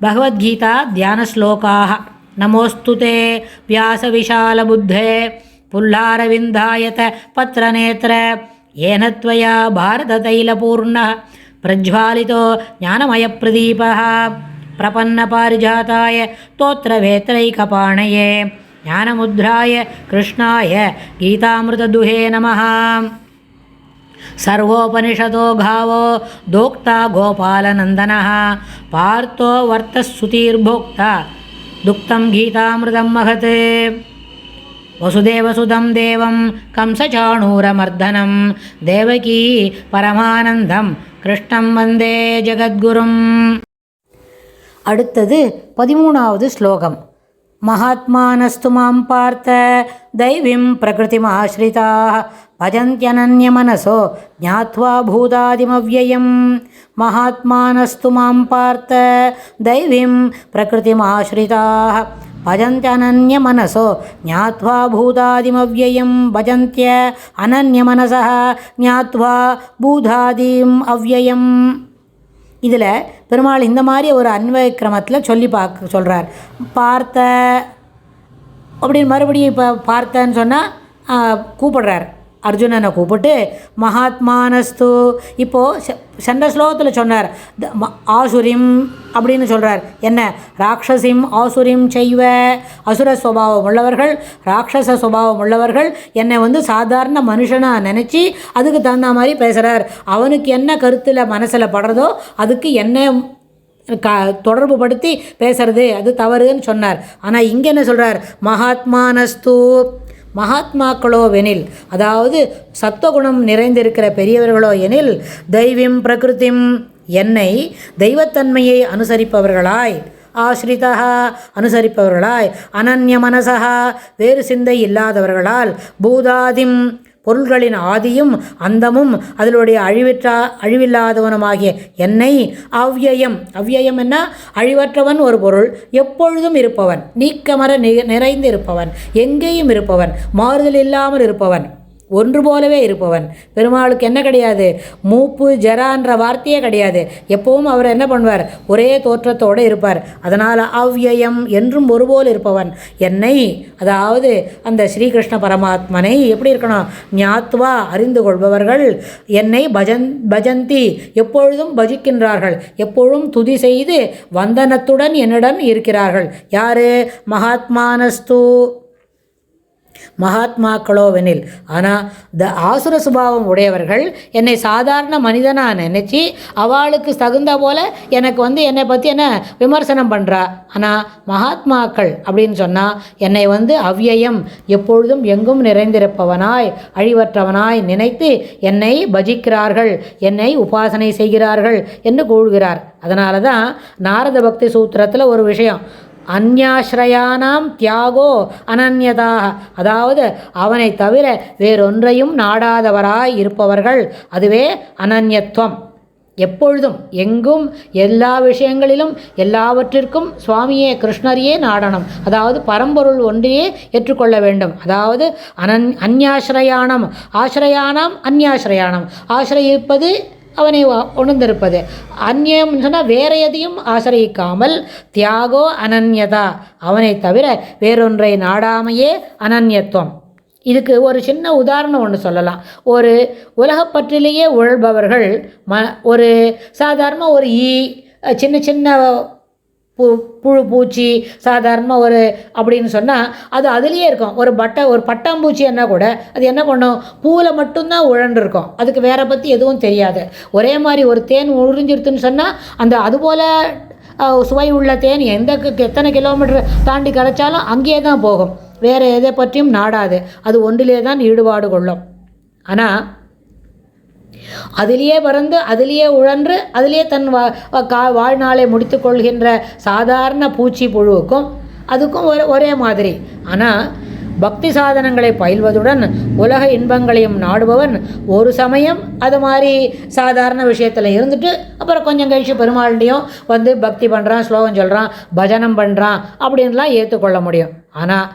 பகவத்கீதா தியான ஸ்லோகாः. நமோஸ்துதே வியாசவிசாலபுத்தே புல்லாரவிந்தாயத பத்ரநேத்ர ஏன த்வயா பாரததைலபூர்ணः பிரஜ்வாலிதோ ஞானமயப்பிரதீபः பிரபன்னபாரிஜாதாய தோத்ரவேத்ரைகபாணயே ஞானமுத்ராய கிருஷ்ணாய கீதாமிருததுஹே நமः. सर्वोपनिषदो घावो दोक्ता गोपालनन्दनः पार्थो वर्तस्सुतीर्भोक्ता दुक्तं गीतामृतं महत्. वसुदेवसुदं देवं कंसचाणूरमर्दनं देवकी परमानन्दं कृष्णं वन्दे जगद्गुरुम्. அடுத்தது 13வது ஸ்லோகம். महात्मानस्तु मां पार्थ दैवीं प्रकृतिमाश्रिताः भजन्त्यनन्यमनसो ज्ञात्वा भूतादिमव्ययम्. महात्मानस्तु मां पार्थ दैवीं प्रकृतिमाश्रिताः भजन्त्यनन्यमनसो ज्ञात्वा भूतादिमव्ययं. भजन्त्य अनन्यमनसः ज्ञात्वा भूतादिम् अव्ययम्. இதில் பெருமாள் இந்த மாதிரி ஒரு அன்வய கிரமத்தில் சொல்லி சொல்கிறார். பார்த்த அப்படின்னு மறுபடியும் இப்போ பார்த்தன்னு சொன்னால் கூப்பிடுறார். அர்ஜுனனை கூப்பிட்டு மகாத்மானஸ்து, இப்போது சென்ற ஸ்லோகத்தில் சொன்னார் ஆசுரிம் அப்படின்னு சொல்கிறார். என்ன? ராட்சசிம் ஆசுரிம் செய்வ, அசுர சுபாவம் உள்ளவர்கள் ராட்சச சுபாவம் உள்ளவர்கள் என்னை சாதாரண மனுஷனாக நினச்சி அதுக்கு தகுந்த மாதிரி பேசுகிறார். அவனுக்கு என்ன கருத்தில் மனசில் படுறதோ அதுக்கு என்ன தொடர்பு படுத்தி பேசுறது அது தவறுன்னு சொன்னார். ஆனால் இங்கே என்ன சொல்கிறார்? மகாத்மானஸ்து, மகாத்மாக்களோ எனில், அதாவது சத்துவகுணம் நிறைந்திருக்கிற பெரியவர்களோ எனில், தெய்வம் பிரகிருதிம் என்னை தெய்வத்தன்மையை அனுசரிப்பவர்களாய், ஆஸ்ரிதா அனுசரிப்பவர்களாய், அனன்ய மனசா வேறு சிந்தை இல்லாதவர்களால், பூதாதிம் பொருள்களின் ஆதியும் அந்தமும் அதிலுடைய அழிவில்லாதவனுமாகிய என்னை, அவ்யயம், அவ்யயம் என்ன? அழிவற்றவன் ஒரு பொருள், எப்பொழுதும் இருப்பவன், நீக்கமர நிறைந்து இருப்பவன், எங்கேயும் இருப்பவன், மாறுதல் இல்லாமல் இருப்பவன், ஒன்று போலவே இருப்பவன். பெருமாளுக்கு என்ன கிடையாது? மூப்பு ஜரான்ற வார்த்தையே கிடையாது. எப்பவும் அவர் என்ன பண்ணுவார்? ஒரே தோற்றத்தோடு இருப்பார். அதனால் அவ்யயம் என்றும் ஒருபோல் இருப்பவன் என்னை, அதாவது அந்த ஸ்ரீகிருஷ்ண பரமாத்மனை எப்படி இருக்கணும்? ஞாத்வா அறிந்து கொள்பவர்கள் என்னை பஜந்தி எப்பொழுதும் பஜிக்கின்றார்கள், எப்பொழுதும் துதி செய்து வந்தனத்துடன் என்னுடன் இருக்கிறார்கள். யாரு? மகாத்மானஸ்து, மகாத்மாக்களோவெனில். ஆனால் ஆசுர சுபாவம் உடையவர்கள் என்னை சாதாரண மனிதனாக நினச்சி அவளுக்கு தகுந்த போல் எனக்கு என்னை பற்றி என்ன விமர்சனம் பண்ணுறா. ஆனால் மகாத்மாக்கள் அப்படின்னு சொன்னால் என்னை அவ்யயம் எப்பொழுதும் எங்கும் நிறைந்திருப்பவனாய் அழிவற்றவனாய் நினைத்து என்னை பஜிக்கிறார்கள், என்னை உபாசனை செய்கிறார்கள் என்று கூறுகிறார். அதனால தான் நாரத பக்தி சூத்திரத்தில் ஒரு விஷயம், அந்யாஸ்ரயானாம் தியாகோ அனன்யதாக, அதாவது அவனை தவிர வேறொன்றையும் நாடாதவராய் இருப்பவர்கள், அதுவே அனன்யத்துவம். எப்பொழுதும் எங்கும் எல்லா விஷயங்களிலும் எல்லாவற்றிற்கும் சுவாமியே கிருஷ்ணரையே நாடணும், அதாவது பரம்பொருள் ஒன்றையே ஏற்றுக்கொள்ள வேண்டும். அதாவது அந்யாஸ்ரயானம், ஆஸ்ரயானாம் அந்யாஸ்ரயானம், ஆசிரயிப்பது அவனை உணர்ந்திருப்பது, அந்நியம் சொன்னால் வேற எதையும் ஆசிரியிக்காமல், தியாகோ அனன்யதா அவனை தவிர வேறொன்றை நாடாமையே அனன்யத்துவம். இதுக்கு ஒரு சின்ன உதாரணம் ஒன்று சொல்லலாம். ஒரு உலகப்பற்றிலேயே உழல்பவர்கள் ஒரு சாதாரண ஒரு சின்ன சின்ன புழு பூச்சி சாதாரணமாக ஒரு அப்படின்னு சொன்னால் அது அதுலேயே இருக்கும். ஒரு பட்டாம்பூச்சி என்ன கூட அது என்ன பண்ணும்? பூவில் மட்டும்தான் உழண்டிருக்கும், அதுக்கு வேற பற்றி எதுவும் தெரியாது. ஒரே மாதிரி ஒரு தேன் உறிஞ்சிருத்துன்னு சொன்னால் அந்த அதுபோல் சுவை உள்ள தேன் எத்தனை கிலோமீட்டர் தாண்டி கிடைச்சாலும் அங்கேயே தான் போகும், வேறு எதை பற்றியும் நாடாது, அது ஒன்றிலே தான் ஈடுபாடு கொள்ளும். ஆனால் அதிலேயே பறந்து அதிலேயே உழன்று அதிலே தன் வாழ்நாளை முடித்து கொள்கின்ற சாதாரண பூச்சி புழுவுக்கும் அதுக்கும் ஒரே மாதிரி. ஆனால் பக்தி சாதனங்களை பயில்வதுடன் உலக இன்பங்களையும் நாடுபவன் ஒரு சமயம் அது மாதிரி சாதாரண விஷயத்தில் இருந்துட்டு அப்புறம் கொஞ்சம் கழிச்சு பெருமாள்டையும் பக்தி பண்ணுறான், ஸ்லோகம் சொல்கிறான், பஜனம் பண்ணுறான் அப்படின்லாம் ஏற்றுக்கொள்ள முடியும். ஆனால்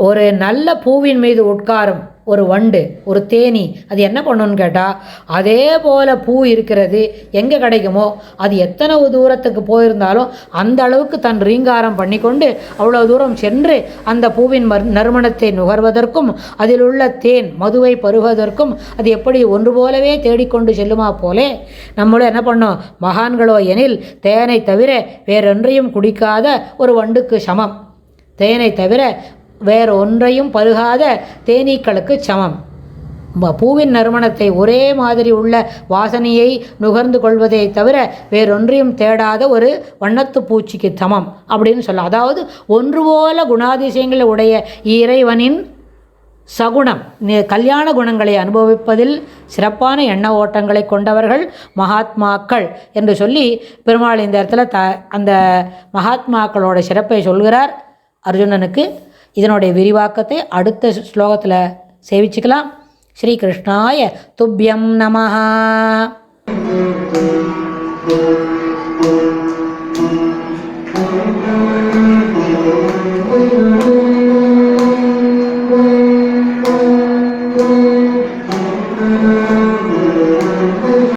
ஒரு நல்ல பூவின் மீது உட்காரும் ஒரு வண்டு, ஒரு தேனி, அது என்ன பண்ணுன்னு கேட்டால், அதே போல் பூ இருக்கிறது எங்கே கிடைக்குமோ அது எத்தனை தூரத்துக்கு போயிருந்தாலும் அந்த அளவுக்கு தன் ரீங்காரம் பண்ணிக்கொண்டு அவ்வளோ தூரம் சென்று அந்த பூவின் நறுமணத்தை நுகர்வதற்கும் அதில் உள்ள தேன் மதுவை பருகுவதற்கும் அது எப்படி ஒன்று போலவே தேடிக்கொண்டு செல்லுமா போலே நம்மளும் என்ன பண்ணோம், மகான்களோ எனில் தேனை தவிர வேறொன்றையும் குடிக்காத ஒரு வண்டுக்கு சமம், தேனை தவிர வேற ஒன்றையும் பருகாத தேனீக்களுக்கு சமம். பூவின் நறுமணத்தை ஒரே மாதிரி உள்ள வாசனையை நுகர்ந்து கொள்வதை தவிர வேறொன்றையும் தேடாத ஒரு வண்ணத்து பூச்சிக்கு சமம் அப்படின்னு சொல்லலாம். அதாவது ஒன்று போல குணாதிசயங்களை உடைய இறைவனின் சகுணம் கல்யாண குணங்களை அனுபவிப்பதில் சிறப்பான எண்ண ஓட்டங்களை கொண்டவர்கள் மகாத்மாக்கள் என்று சொல்லி பெருமாள் இந்த இடத்துல அந்த மகாத்மாக்களோட சிறப்பை சொல்கிறார் அர்ஜுனனுக்கு. இதனுடைய விரிவாக்கத்தை அடுத்த ஸ்லோகத்தில் சேவிச்சுக்கலாம். ஸ்ரீ கிருஷ்ணாய துப்யம் நமஹ.